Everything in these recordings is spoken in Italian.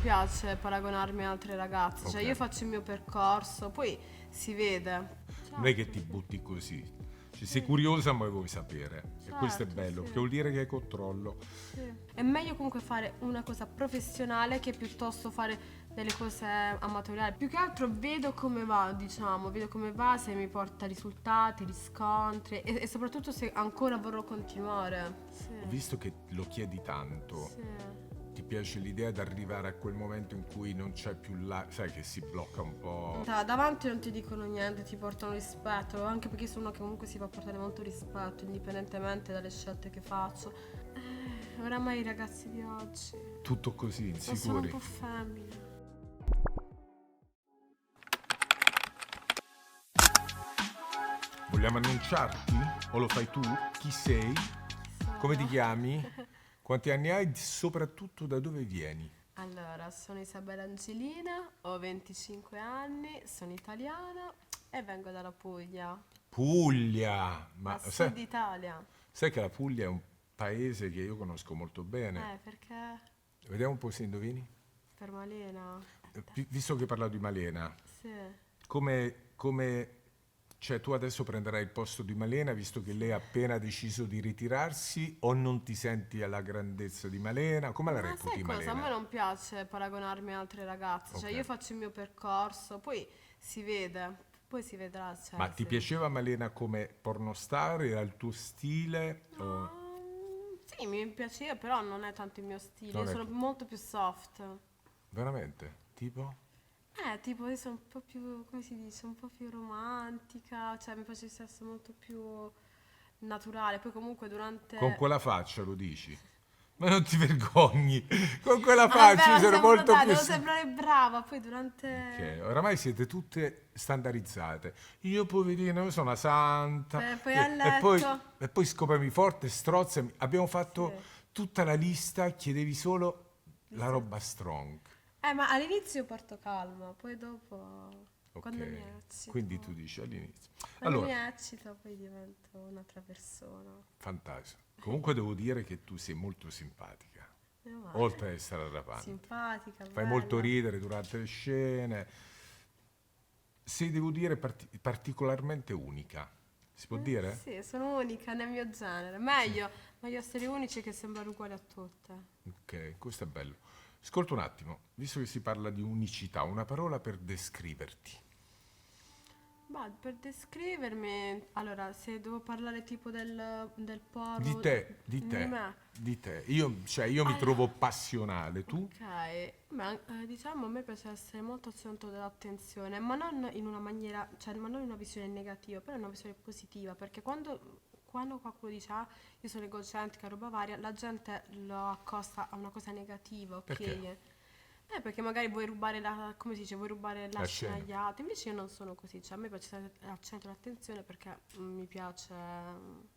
piace paragonarmi a altre ragazze, cioè Ok. io faccio il mio percorso, poi si vede. Non è che ti butti così. Cioè, sei curiosa ma vuoi sapere. E questo è Certo, bello, sì. perché vuol dire che hai controllo. Sì. È meglio comunque fare una cosa professionale che piuttosto fare delle cose amatoriali. Più che altro vedo come va, diciamo, vedo come va, se mi porta risultati, riscontri e soprattutto se ancora vorrò continuare. Sì. Visto che lo chiedi tanto, Sì. ti piace l'idea di arrivare a quel momento in cui non c'è più là, sai che si blocca un po'. Davanti non ti dicono niente, ti portano rispetto, anche perché sono uno che comunque si fa portare molto rispetto, indipendentemente dalle scelte che faccio. Oramai i ragazzi di oggi Tutto così, sono un insicuri. po' femmine. Vogliamo annunciarti? O lo fai tu? Chi sei? Come ti chiami? Quanti anni hai? Soprattutto da dove vieni? Allora, sono Isabella Angelina, ho 25 anni, sono italiana e vengo dalla Puglia, Puglia! Ma a Sud Italia. sai che la Puglia è un paese che io conosco molto bene. Perché? Vediamo un po' se indovini. Per Malena? Visto che parlo di Malena, Sì. come cioè tu adesso prenderai il posto di Malena visto che lei ha appena deciso di ritirarsi o non ti senti alla grandezza di Malena? Come la Ma reputi sai cosa? A me Malena? non piace paragonarmi a altre ragazze, cioè Ok. io faccio il mio percorso, poi si vede, poi si vedrà, cioè, Ma ti sì. piaceva Malena come pornostar? Era il tuo stile? No, sì, mi piaceva, però non è tanto il mio stile, io Non è sono molto più soft. veramente? Tipo? Tipo io sono un po' più, come si dice, un po' più romantica, cioè mi piace il sesso molto più naturale, poi comunque Con durante... quella faccia lo dici? Ma non ti vergogni? Con quella Ah, vabbè, faccia io ma sono sembro, molto dai, più... devo sembrare brava, poi durante... Ok, oramai siete tutte standardizzate. Io poverino, io sono una santa. Poi a letto... E poi scoprimi forte, strozzami. Abbiamo Sì, fatto tutta la lista, chiedevi solo la visto- roba strong. ma all'inizio porto calma, poi dopo, quando mi Ok, eccito, quindi tu dici all'inizio. quando mi Allora, eccito poi divento un'altra persona. fantastico. Comunque devo dire che tu sei molto simpatica, Meno male. oltre ad essere arrapante. Simpatica, Fai molto bella. ridere durante le scene. Sei, devo dire, particolarmente unica. Si può dire? Sì, sono unica nel mio genere. Meglio essere unici che sembrare uguali a tutte. Ok, questo è bello. Ascolta un attimo, visto che si parla di unicità, una parola per descriverti. Ma per descrivermi, allora, se devo parlare tipo del Di porno, te, di di te, me. di te. Io mi trovo Allora, passionale, tu? ok, diciamo a me piace essere molto al centro dell'attenzione, ma non in una maniera, cioè ma non in una visione negativa, però in una visione positiva, perché quando qualcuno dice ah, io sono egocentrica, roba varia, la gente lo accosta a una cosa negativa, Perché? ok? Perché magari vuoi rubare come si dice, vuoi rubare la La scena scena. agli altri, invece io non sono così, cioè a me piace stare al centro dell'attenzione perché mi piace,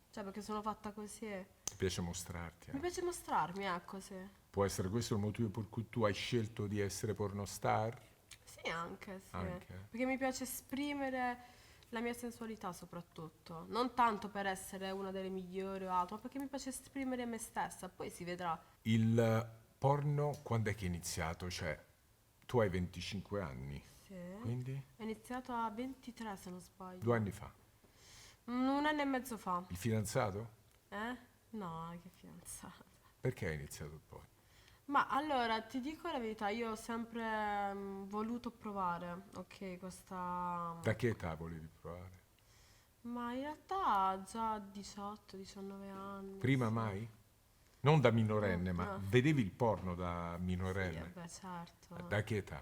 cioè perché sono fatta così. Ti piace mostrarti, Mi piace mostrarmi, ecco, sì. Può essere questo il motivo per cui tu hai scelto di essere pornostar? Sì, anche, sì. Anche. Perché mi piace esprimere la mia sensualità soprattutto. Non tanto per essere una delle migliori o altro, ma perché mi piace esprimere me stessa. Poi si vedrà. Il porno quando è che è iniziato? Cioè, tu hai 25 anni, Sì. quindi Ho iniziato a 23 se non 2 sbaglio. anni fa. Un anno e mezzo fa. Il fidanzato? Eh? No, che fidanzata. Perché hai iniziato il porno? Ma allora, ti dico la verità, io ho sempre voluto provare, ok, questa... Da che età volevi provare? Ma in realtà già a 18-19 anni, Prima sì. mai? Non da No, minorenne, ma no. vedevi il porno da Sì, minorenne? vabbè, certo. Da che età?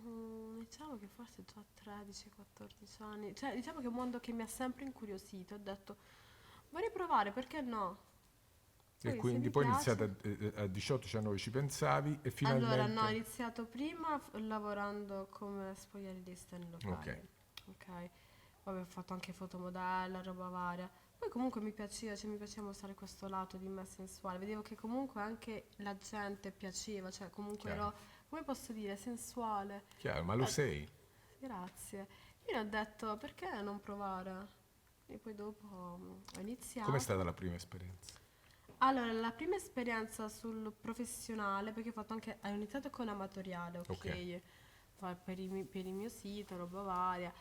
Diciamo che forse già a 13-14 anni. Cioè, diciamo che è un mondo che mi ha sempre incuriosito. Ho detto, vorrei provare, perché no? E Poi se quindi mi poi iniziato piace... a 18-19 ci pensavi e Allora, no, ho finalmente... iniziato prima lavorando come spogliarellista in Ok, locali. Ok. Poi ho fatto anche fotomodella, roba varia. Poi comunque mi piaceva, cioè mi piaceva mostrare questo lato di me sensuale. Vedevo che comunque anche la gente piaceva, cioè comunque chiaro, ero, come posso dire, sensuale. chiaro, ma lo Eh, sei? Grazie. Quindi ho detto, perché non provare? E poi dopo ho Com'è stata iniziato. la prima esperienza? Allora, la prima esperienza sul professionale, perché ho iniziato con amatoriale, ok? Ok. Per il mio sito, roba varia.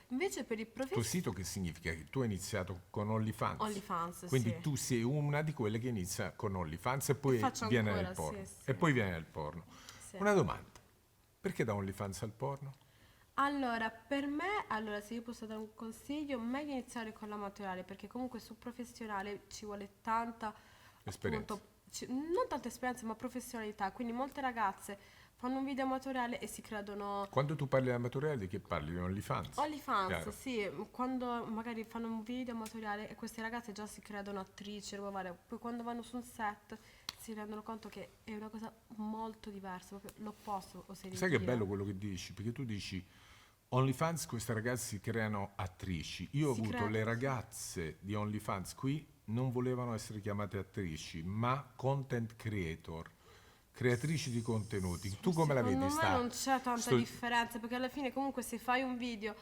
Invece per il Il tuo sito che significa? Che tu hai iniziato con OnlyFans. OnlyFans, Quindi sì. tu sei una di quelle che inizia con OnlyFans e E poi faccio viene nel ancora, sì, porno. E sì, poi viene nel porno. sì. Una domanda. Perché da OnlyFans al porno? Allora, per me, allora, se io posso dare un consiglio, meglio iniziare con l'amatoriale, perché comunque sul professionale ci vuole tanta, Esperienza. appunto, non tanta esperienza, ma professionalità. Quindi molte ragazze fanno un video amatoriale e si credono Quando tu parli di amatoriale, che parli di OnlyFans? OnlyFans, Chiaro. sì, quando magari fanno un video amatoriale e queste ragazze già si credono attrici, roba varia, poi quando vanno su un set si rendono conto che è una cosa molto diversa, proprio l'opposto, oserei Sai che è bello dire. quello che dici? Perché tu dici OnlyFans, queste ragazze si creano attrici. Io ho Si avuto crea... le ragazze di OnlyFans qui, non volevano essere chiamate attrici, ma content creator, creatrici di contenuti. Tu come la Secondo vedi? me non c'è tanta Sto- differenza perché alla fine comunque se fai un video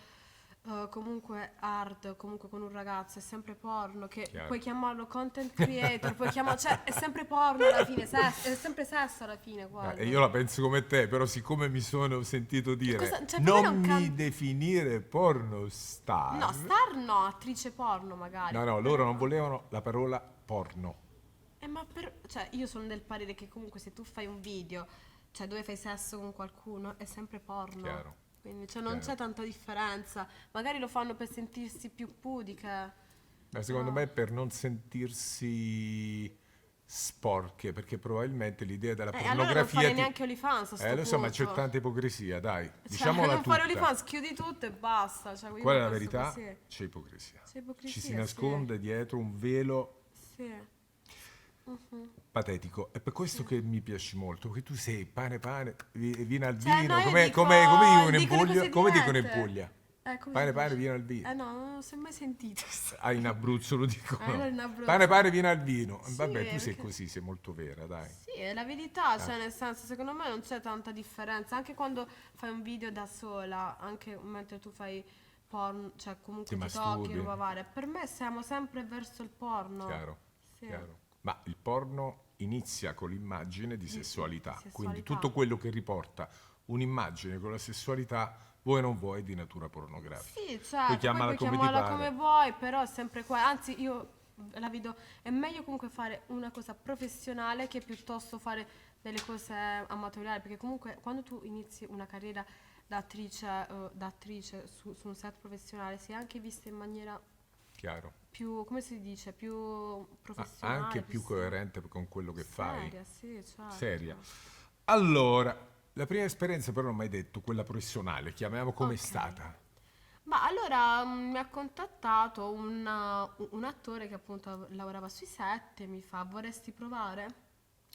comunque hard, comunque con un ragazzo è sempre porno, che Chiaro. puoi chiamarlo content creator, puoi chiamarlo, cioè è sempre porno alla fine, è sempre sesso alla fine E quello. io la penso come te, però siccome mi sono sentito Che cosa, dire cioè per me non non mi cambia. definire porno No, star, star no, attrice porno magari, no, no, loro non però... volevano la parola porno. Cioè io sono del parere che comunque se tu fai un video, cioè dove fai sesso con qualcuno, è sempre porno. Chiaro, Quindi cioè, non chiaro. c'è tanta differenza. Magari lo fanno per sentirsi più pudiche, Ma secondo però... me per non sentirsi sporche, perché probabilmente l'idea della allora non pornografia fare neanche OnlyFans a sto lo so, ma c'è punto. tanta ipocrisia, dai, Cioè, diciamola non fare tutta. OnlyFans, chiudi tutto e basta. Cioè, io Qual la è la penso verità? così. C'è ipocrisia. C'è Ci si ipocrisia, sì. nasconde dietro un velo Sì. Mhm. patetico. È per questo Sì. che mi piaci molto, che tu sei pane pane, vino al Cioè, no, vino, io come dicono in dico le Puglia? cose Come dicono in dirette. Puglia? Come si Pane pane, dice? vino al vino. No, non si è mai sentito. Ah, in Abruzzo lo dicono. Allora in Pane Abruzzo. pane, vino al vino. Sì, Vabbè, tu sei perché... così, sei molto vera, dai. Sì, è la verità, Eh, cioè nel senso, secondo me non c'è tanta differenza. Anche quando fai un video da sola, anche mentre tu fai porno, cioè ti comunque ti tocchi, masturbi, roba varia. Per me siamo sempre verso il porno. chiaro, Sì, chiaro. Ma il porno inizia con l'immagine di di sessualità, quindi sessualità. tutto quello che riporta un'immagine con la sessualità, vuoi o non vuoi, è di natura pornografica. Sì, Poi certo, poi chiamala puoi come ti chiamarla come pare. vuoi, però è sempre qua. Anzi, io la vedo, è meglio comunque fare una cosa professionale che piuttosto fare delle cose amatoriali, perché comunque quando tu inizi una carriera da attrice su un set professionale, sei anche vista in maniera Chiaro. più, come si dice, più Ma anche professionale, più più coerente con quello che fai. seria, sì, Seria. certo. Allora, la prima esperienza però non mi hai detto, quella professionale, chiamiamo com'è Ok. stata. Ma allora mi ha contattato un attore che appunto lavorava sui set e mi fa vorresti provare?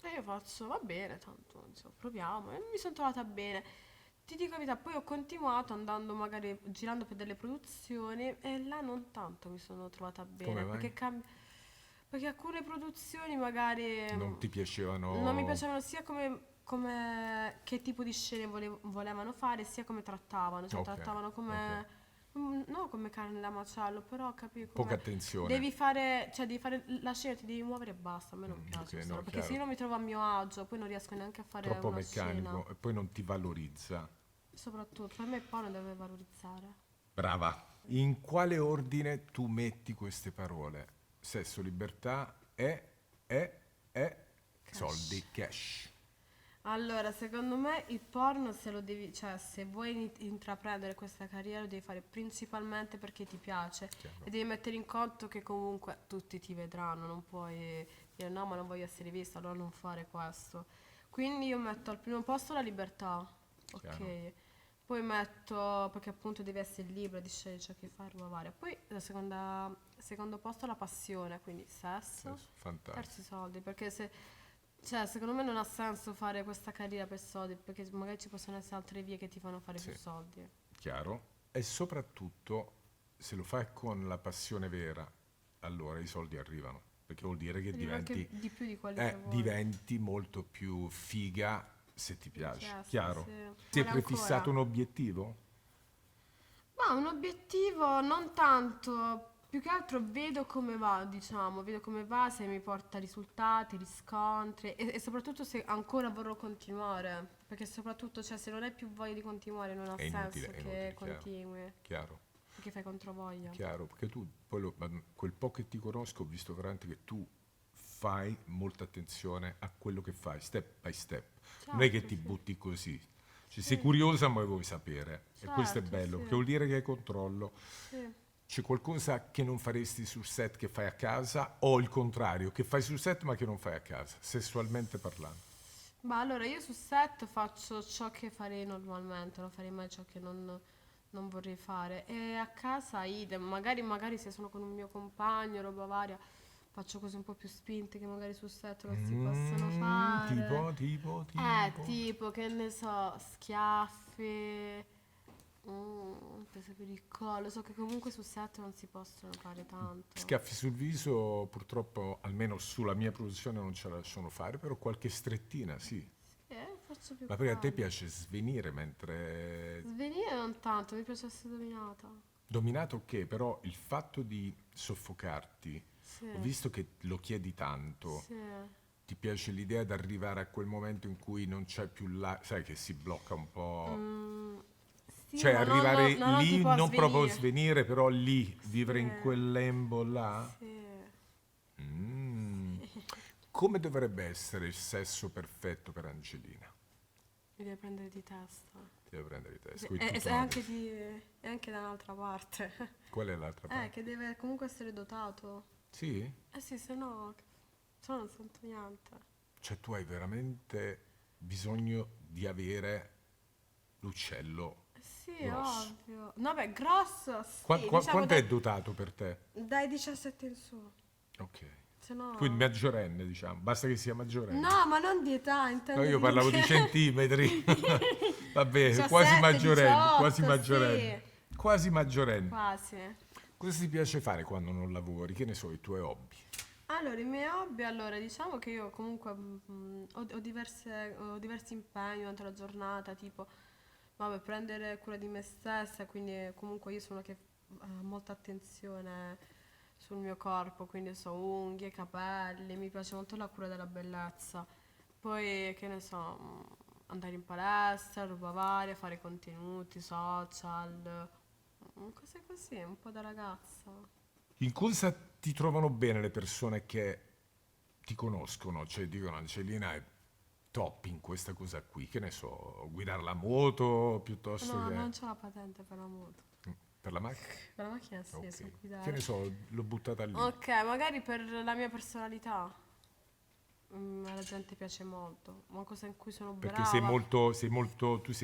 E io faccio va bene, tanto insomma, proviamo e mi sono trovata bene. Ti dico la verità, poi ho continuato andando magari girando per delle produzioni e là non tanto mi sono trovata Come bene mai? perché alcune produzioni magari Non ti non mi piacevano? piacevano sia che tipo di scene volevano fare, sia come trattavano, cioè Ok, trattavano ok. come, non come carne da macello, però capi Poca come, attenzione. devi fare la scena, ti devi muovere e basta, a me non Ok, piace questa no, roba, perché se chiaro. io non mi trovo a mio agio, poi non riesco neanche a fare Troppo una scena, meccanico e poi non ti valorizza. soprattutto, per me il porno deve valorizzare. Brava. In quale ordine tu metti queste parole? Sesso, libertà e Cash. soldi, cash. Allora, secondo me il porno se lo devi, cioè se vuoi intraprendere questa carriera lo devi fare principalmente perché ti piace Chiaro. e devi mettere in conto che comunque tutti ti vedranno, non puoi dire no ma non voglio essere vista, allora non fare questo. Quindi io metto al primo posto la libertà, Chiaro. ok? Poi metto, perché appunto devi essere libera di scegliere ciò che fai, roba varia. Poi secondo posto la passione, quindi sesso, Fantastico. terzo i soldi, perché se cioè, secondo me non ha senso fare questa carriera per soldi, perché magari ci possono essere altre vie che ti fanno fare più Sì, soldi. chiaro. E soprattutto, se lo fai con la passione vera, allora i soldi arrivano. Perché vuol dire che Arriva anche di più di quelli che vuoi. diventi molto più figa se ti piace. Richiesta, Chiaro? sì. Ti è Vuole prefissato ancora. un obiettivo? Ma un obiettivo non tanto, più che altro vedo come va, diciamo, vedo come va, se mi porta risultati, riscontri e soprattutto se ancora vorrò continuare, perché soprattutto, cioè, se non hai più voglia di continuare non ha senso È che inutile, chiaro, continui, chiaro, perché fai controvoglia. chiaro, perché tu, poi ma quel po' che ti conosco ho visto veramente che tu fai molta attenzione a quello che fai, step by step, non è che Certo, ti sì, butti così, cioè, sei sì, curiosa ma vuoi sapere, e questo è certo, bello, sì, perché vuol dire che hai controllo. sì. C'è qualcosa che non faresti sul set che fai a casa o il contrario, che fai sul set ma che non fai a casa, sessualmente parlando? Ma allora io su set faccio ciò che farei normalmente, non farei mai ciò che non vorrei fare. E a casa idem, magari se sono con un mio compagno, roba varia, faccio cose un po' più spinte che magari sul set non si possono fare. Tipo. Tipo, che ne so, schiaffi, prese per il collo. So che comunque sul set non si possono fare tanto. Schiaffi sul viso, purtroppo, almeno sulla mia produzione non ce la lasciano fare, però qualche strettina, sì. Faccio più Ma perché a te quello. piace svenire mentre Svenire non tanto, mi piace essere dominata. dominato, ok, però il fatto di soffocarti, Sì, ho visto che lo chiedi tanto, sì. ti piace l'idea di arrivare a quel momento in cui non c'è più la, sai che si blocca un po'. Mm, sì, Cioè ma arrivare non lì, tipo a non proprio svenire. svenire, però lì, Sì, vivere in quel lembo là. sì, Mm. sì. Come dovrebbe essere il sesso perfetto per Angelina? Mi devi prendere di testa. Ti devo prendere di testa, Sì, quindi e tutto se no. è anche da un'altra parte. Qual è l'altra parte? Che deve comunque essere dotato. Sì? Eh sì, se no non sento niente. Cioè tu hai veramente bisogno di avere l'uccello Sì, grosso. ovvio. No, beh, grosso, sì, diciamo Quanto è dotato per te? dai 17 in su. Ok. Se Quindi no... maggiorenne, diciamo, basta che sia maggiorenne. No, ma non di età, No, intendo io di... parlavo di centimetri. Vabbè, quasi 17, maggiorenne, quasi 18, maggiorenne. sì. Quasi maggiorenne. Quasi. Cosa ti piace fare quando non lavori? Che ne so, i tuoi hobby? Allora, i miei hobby, allora, diciamo che io comunque ho diversi impegni durante la giornata, tipo, vabbè, prendere cura di me stessa, quindi comunque io sono una che ha molta attenzione sul mio corpo, quindi so, unghie, capelli, mi piace molto la cura della bellezza. Poi, che ne so, andare in palestra, roba varia, fare contenuti, social, cose così, un po' da ragazza. In cosa ti trovano bene le persone che ti conoscono? Cioè dicono Angelina è top in questa cosa qui, che ne so, guidare la moto piuttosto No, che non c'ho la patente per la moto. per la macchina? Per la macchina sì, so Ok. Che guidare. ne so, l'ho buttata lì. Ok, magari per la mia personalità. Alla gente piace molto. Una cosa in cui sono Perché brava. tu sei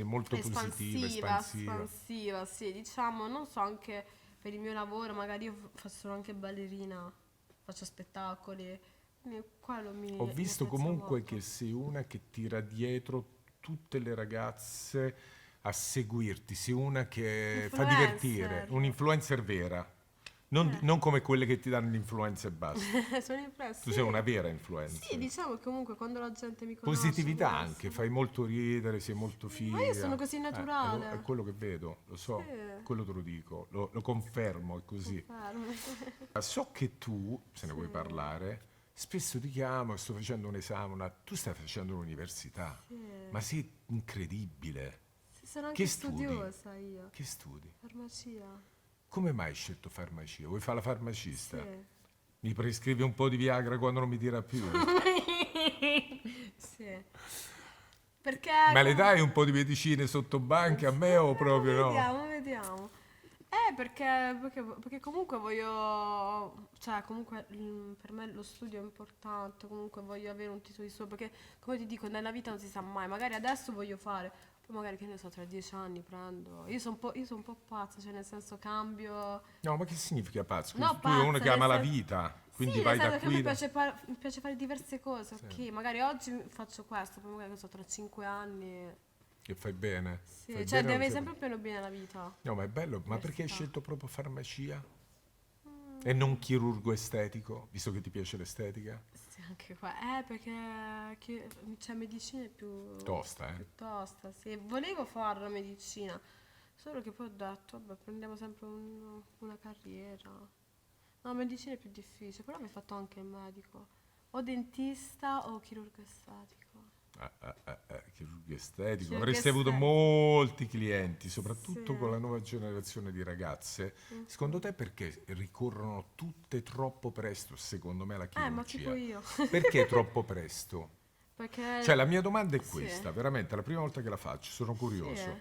molto positiva, Espansiva, espansiva. espansiva, sì, diciamo, non so, anche per il mio lavoro, magari io faccio anche ballerina, faccio spettacoli, quindi quello Ho mi visto apprezza comunque che molto. sei una che tira dietro tutte le ragazze a seguirti, sei una che fa divertire, Influencer. un influencer vera, non come quelle che ti danno l'influenza e basta. Sono impressa, Tu sei una sì. vera Sì, influencer. diciamo che comunque quando la gente mi conosce, Positività anche, questo. fai molto ridere, sei molto Ma io sono figa. così È naturale. quello che vedo, lo Sì, so, quello te lo dico, lo confermo, è così. confermo. So che tu, se ne Sì, vuoi parlare, spesso ti chiamo, sto facendo un esame, tu stai facendo l'università, sì. ma sei incredibile. Sì, sono Che anche studi? studiosa io. Che studi? Farmacia. Come mai hai scelto farmacia? Vuoi fare la farmacista? Sì. Mi prescrivi un po' di Viagra quando non mi tira più? Sì. Perché Ma le comunque... dai un po' di medicine sotto banca a me o proprio no? Vediamo, vediamo. Perché comunque voglio, cioè comunque per me lo studio è importante, comunque voglio avere un titolo di studio, perché come ti dico, nella vita non si sa mai, magari adesso voglio fare, poi magari che ne so, tra 10 anni prendo, io sono un po' pazza, cioè nel senso cambio, No, ma che significa pazzo? no Tu sei uno pazza, che nel ama la senso, vita, quindi sì, nel vai da senso che a qui. me mi piace fare diverse cose, Sì. ok, magari oggi faccio questo, poi magari che so, tra 5 anni, Che fai bene. Fai sì, cioè bene o deve non avere fai sempre bene? piano bene la vita, No, ma è bello. Ma perché hai diversità. scelto proprio farmacia? E non Mm. chirurgo estetico, visto che ti piace l'estetica? Sì, anche qua. Perché cioè, medicina è Tosta, eh? più tosta, sì. Volevo fare la medicina, solo che poi ho detto, vabbè, prendiamo sempre una carriera. No, medicina è più difficile, però mi hai fatto anche il medico. O dentista o chirurgo estetico. Chirurgo estetico. Chirurgo Avresti avuto estetico. molti clienti, Sì. soprattutto con la nuova generazione di ragazze. Secondo te perché ricorrono tutte troppo presto, secondo me, alla Ma tipo chirurgia? io. Perché troppo presto? Cioè, Perché... la mia domanda è Sì. questa, veramente, è la prima volta che la faccio, sono Sì. curioso.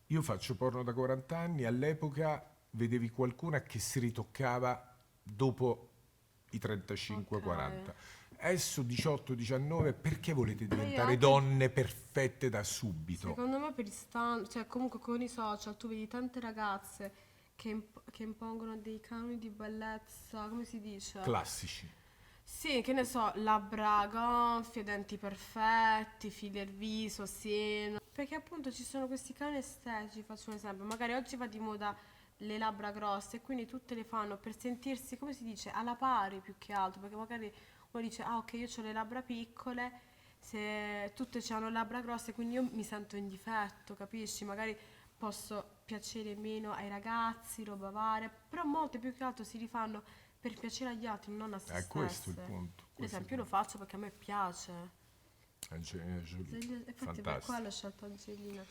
Io faccio porno da 40 anni, all'epoca vedevi qualcuna che si ritoccava dopo i Ok. 35-40. Adesso 18-19, perché volete Ma io diventare anche... donne perfette da subito? Secondo me per i stand, cioè comunque con i social tu vedi tante ragazze che impongono dei canoni di bellezza, come si dice? Classici. Sì, che ne so, labbra gonfie, denti perfetti, filler viso, seno. Perché appunto ci sono questi canoni estetici, faccio un esempio, magari oggi va di moda le labbra grosse e quindi tutte le fanno per sentirsi, come si dice, alla pari più che altro, perché magari uno dice, ah ok, io ho le labbra piccole, se tutte hanno labbra grosse, quindi io mi sento in difetto, capisci? Magari posso piacere meno ai ragazzi, roba varia, però molte più che altro si rifanno per piacere agli altri, non a se È questo il stesse. punto. Per Questo è il esempio, io lo punto. faccio perché a me piace. Angelina Jolie, Infatti per fantastico. quello ho scelto Angelina.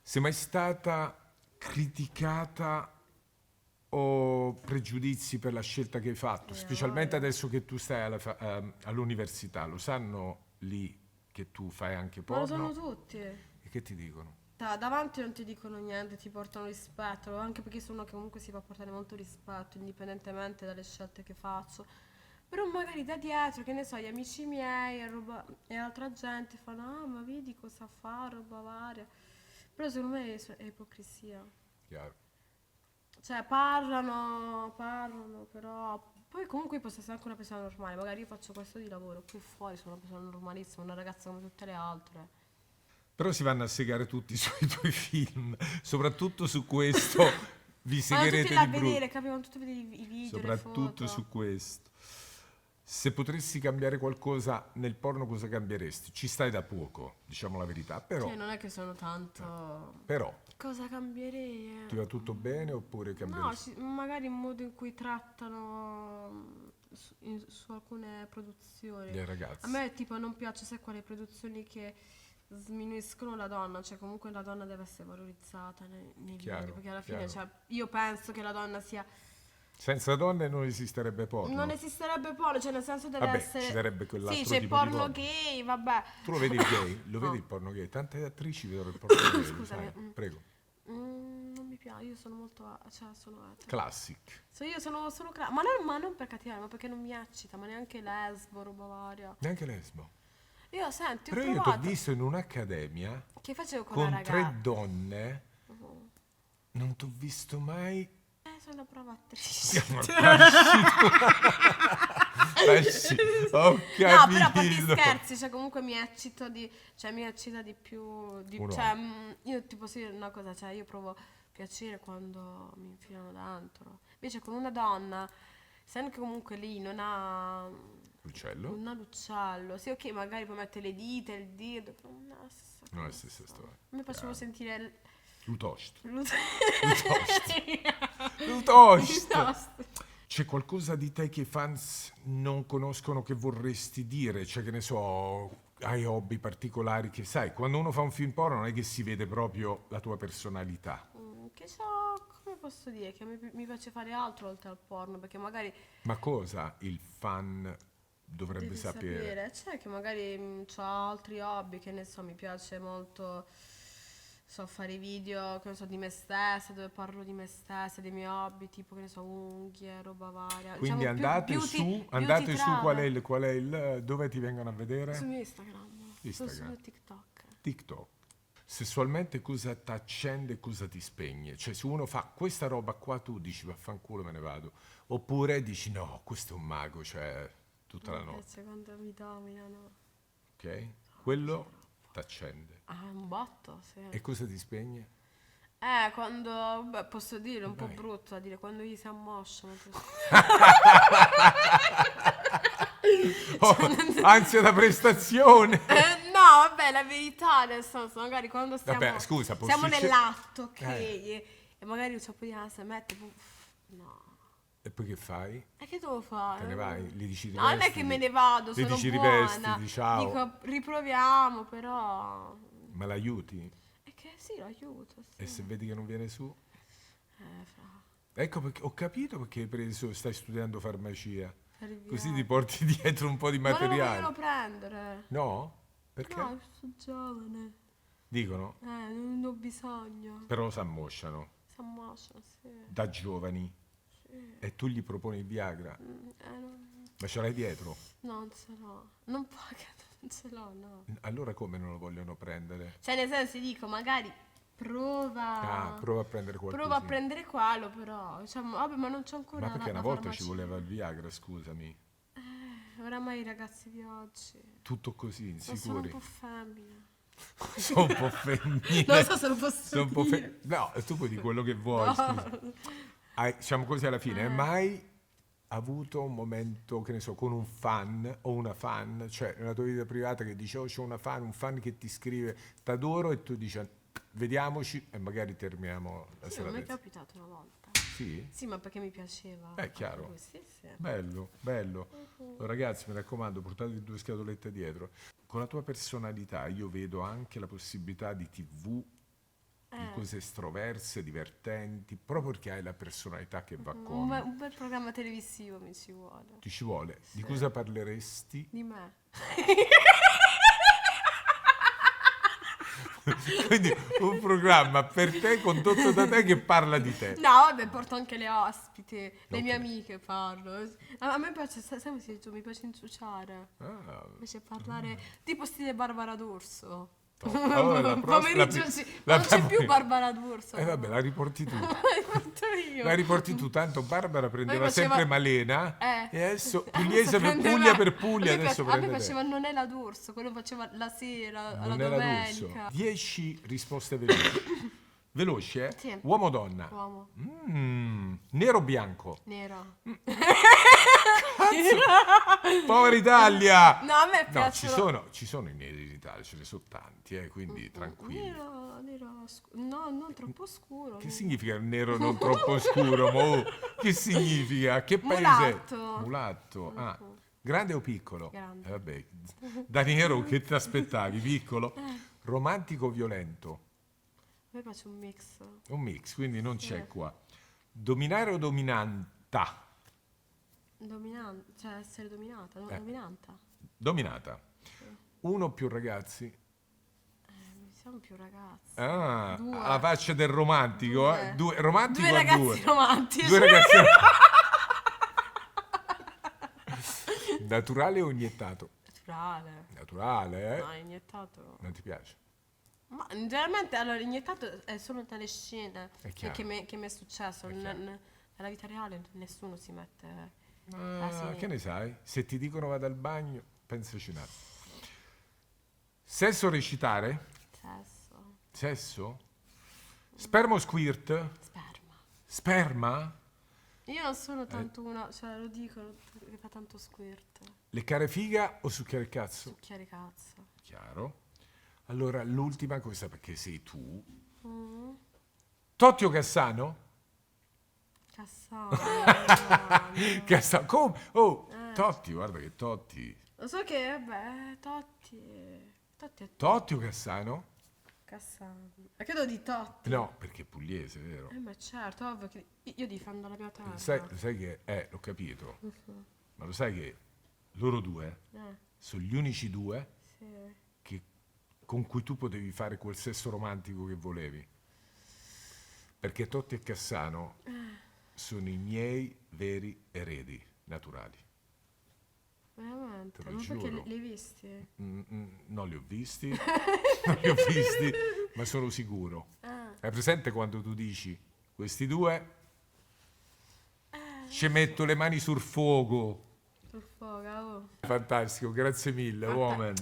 Sei mai stata criticata o pregiudizi per la scelta che hai fatto, Sì, specialmente voglia. adesso che tu stai all'università? Lo sanno lì che tu fai anche Ma lo sanno porno? tutti. E che ti dicono? Davanti non ti dicono niente, ti portano rispetto, anche perché sono uno che comunque si fa portare molto rispetto, indipendentemente dalle scelte che faccio. Però magari da dietro, che ne so, gli amici miei e altra gente fanno, ah, ma vedi cosa fa, roba varia. Però secondo me è ipocrisia. Chiaro. Cioè, parlano, però poi comunque posso essere anche una persona normale. Magari io faccio questo di lavoro, qui fuori sono una persona normalissima, una ragazza come tutte le altre. Però si vanno a segare tutti sui tuoi film, soprattutto su questo vi Vanno tutti segherete là a di brutto. vedere, capivano tutti a vedere i video, le Soprattutto su foto. questo. Se potessi cambiare qualcosa nel porno, cosa cambieresti? Ci stai da poco, diciamo la verità, però, Cioè, non è che sono tanto... però Cosa cambierei? ti va tutto bene oppure No, cambieresti? magari il modo in cui trattano su alcune produzioni. Le A ragazze, me tipo non piace, sai quelle produzioni che sminuiscono la donna, cioè comunque la donna deve essere valorizzata nei video, chiaro, perché alla fine chiaro. cioè, io penso che la donna sia... Senza donne non esisterebbe Non porno. esisterebbe porno, cioè nel senso deve Vabbè, ci essere... sarebbe Sì, quell'altro c'è il tipo di porno porno. gay, vabbè. Tu lo vedi il gay? Lo vedi No. il porno gay? Tante attrici vedono il porno gay, lo Scusami. sai? Prego. Non mi piace, io sono molto... cioè sono etero. Classic. Io sono ma non per cattiveria, ma perché non mi eccita, ma neanche lesbo, roba varia. Neanche lesbo. Io senti, ho Però io ti ho provato. visto in un'accademia Che facevo con la con 3 ragazza? donne. Non ti ho visto mai. Sono una brava attrice. Sì, ho No, però a parte capito. scherzi, cioè comunque mi eccita di più, Un cioè uomo. io ti posso dire una cosa, cioè io provo piacere quando mi infilano dentro. Invece con una donna, essendo che comunque lì L'uccello? non ha l'uccello, sì ok, magari puoi mettere le dita, il dito, però non è la stessa Non è la cosa. stessa storia. A me piacevo Chiaro. sentire Lutost. l'ut- Lutost. Piuttosto. C'è qualcosa di te che i fans non conoscono che vorresti dire? Cioè, che ne so, hai hobby particolari che sai, quando uno fa un film porno non è che si vede proprio la tua personalità. Che so, come posso dire, che mi piace fare altro oltre al porno, perché magari Ma cosa il fan dovrebbe devi sapere? cioè che magari ho altri hobby, che ne so, mi piace molto, so, fare video, che ne so, di me stessa, dove parlo di me stessa, dei miei hobby, tipo, che ne so, unghie, roba varia. Quindi Diciamo, andate beauty su, travel. qual è il, dove ti vengono a Sul vedere? mio Instagram, sul Instagram. mio TikTok. TikTok. Sessualmente cosa ti accende e cosa ti spegne? Cioè se uno fa questa roba qua tu dici vaffanculo me ne vado. Oppure dici no, questo è un mago, cioè tutta la Mi notte. piace quando mi dominano. Ok? Quello ti accende. Ah, un botto, sì. E cosa ti spegne? Quando, beh, posso dire, è un po' Vai. brutto da dire, quando gli si ammosciano. Oh, ansia da prestazione. No, vabbè, la verità, nel senso, magari quando Vabbè, scusa, siamo succedere- nell'atto, ok? Eh. E magari c'è un po' di ansia, mette, no. E poi che fai? E che devo fare? Te ne vai? Gli dici No, non è che me ne vado, Gli sono dici buona. rivestiti, ciao. Dico, riproviamo, però... Ma l'aiuti? E che sì, l'aiuto, sì. E se vedi che non viene su? Fra... Ecco perché ho capito perché hai preso, stai studiando farmacia. per il Così ti viaggio. porti dietro un po' di Ma non lo materiale. vogliono prendere. No? Perché? No, sono giovane. Dicono, Non ho bisogno. però lo s'ammosciano Si ammasciano, sì. da giovani. Sì. E tu gli proponi il Viagra. Ma ce l'hai dietro? No, non ce l'ho. Non paga, non ce l'ho, no. Allora come non lo vogliono prendere? Cioè, nel senso, dico, magari prova. Prova a prendere qualcosa. Prova a prendere quello, però. Diciamo, vabbè, ma non c'ho ancora Ma perché la una volta ci farmacia. voleva il Viagra, scusami. Oramai i ragazzi di oggi. Tutto così, Sono un insicuri. po' femmina. Sono un po' femminile. Non so se lo posso Sono un po' dire. No, tu puoi dire quello che vuoi, No. scusa. Diciamo così alla fine, hai mai avuto un momento, che ne so, con un fan o una fan, cioè nella tua vita privata che dice, oh, c'ho una fan, un fan che ti scrive, t'adoro, e tu dici, vediamoci, e magari terminiamo la Sì, mi è serata. capitato una volta. Sì? Sì, ma perché mi piaceva. Chiaro. Sì, sì. Bello, bello. Ragazzi, mi raccomando, portatevi 2 scatolette dietro. Con la tua personalità io vedo anche la possibilità di TV, di cose estroverse, divertenti, proprio perché hai la personalità che va con. Un bel programma televisivo mi ci vuole. Ti ci vuole. Di cosa parleresti? Di me. Quindi un programma per te, condotto da te, che parla di te. No, vabbè, porto anche le ospiti, le Ok. mie amiche parlo. A me piace, sai come si dice, mi piace inciuciare. Ah, Mi piace parlare tipo stile Barbara D'Urso. top. Oh, la Pomeriggio la- sì. la- Non c'è più Barbara D'Urso. vabbè, la riporti tu. L'hai fatto io. La riporti tu, tanto Barbara prendeva Poi faceva- sempre Malena e adesso pugliese per prendeva- Puglia per Puglia, a me adesso piace- a me prende te. faceva non è la D'Urso, quello faceva la sera, alla Non era D'Urso. domenica. 10 risposte veloci. Veloci, eh? Sì. Uomo o donna? Uomo, Nero o bianco? nero. Povera Italia! No, a me No, piacciono... ci sono i neri in Italia, ce ne sono tanti, quindi tranquilli. Nero no, non troppo scuro. Che significa il nero non troppo scuro? Che significa? Che paese? Mulatto. Mulatto. Ah, grande o piccolo? Grande. Vabbè. Da nero che ti aspettavi? Piccolo? Romantico o violento? A me piace un mix. Un mix, quindi non c'è qua. Dominare o dominanta? Dominante, cioè essere dominata, no? Dominanta. Dominata. Uno o più ragazzi? Siamo più ragazzi. Ah, Due. alla faccia del romantico. Due. Romantico Due a ragazzi due. romantici. Due ragazzi. Naturale o iniettato? Naturale. Naturale, No, iniettato. Non ti piace? Ma generalmente allora iniettato è solo dalle scene È chiaro. che mi è successo. Nella vita reale nessuno si mette sì. Che ne sai? Se ti dicono vada al bagno, pensaci un attimo. Sesso o recitare? sesso. Sesso? Sperma o squirt? Sperma. Sperma? Io non sono tanto una, cioè lo dico che fa tanto squirt. Leccare figa o succhiare il cazzo? Succhiare cazzo. Chiaro. Allora, l'ultima cosa, perché sei tu. Totti o Cassano? Cassano. Cassano, come? Oh, Totti, guarda che Totti. Lo so che, vabbè, Totti è Totti o Cassano? Cassano. Ma credo di Totti. No, perché è pugliese, vero? Ma certo, ovvio che io difendo la mia terra. Lo sai che, l'ho capito, ma lo sai che loro due Eh, sono gli unici due sì. con cui tu potevi fare quel sesso romantico che volevi. Perché Totti e Cassano sono i miei veri eredi naturali. Veramente? Te lo Ma perché giuro. li hai visti? Non li ho visti, non li ho visti, ma sono sicuro. Hai presente quando tu dici questi due ci metto le mani sul fuoco? Sul fuoco, oh. Fantastico, grazie mille, uomo.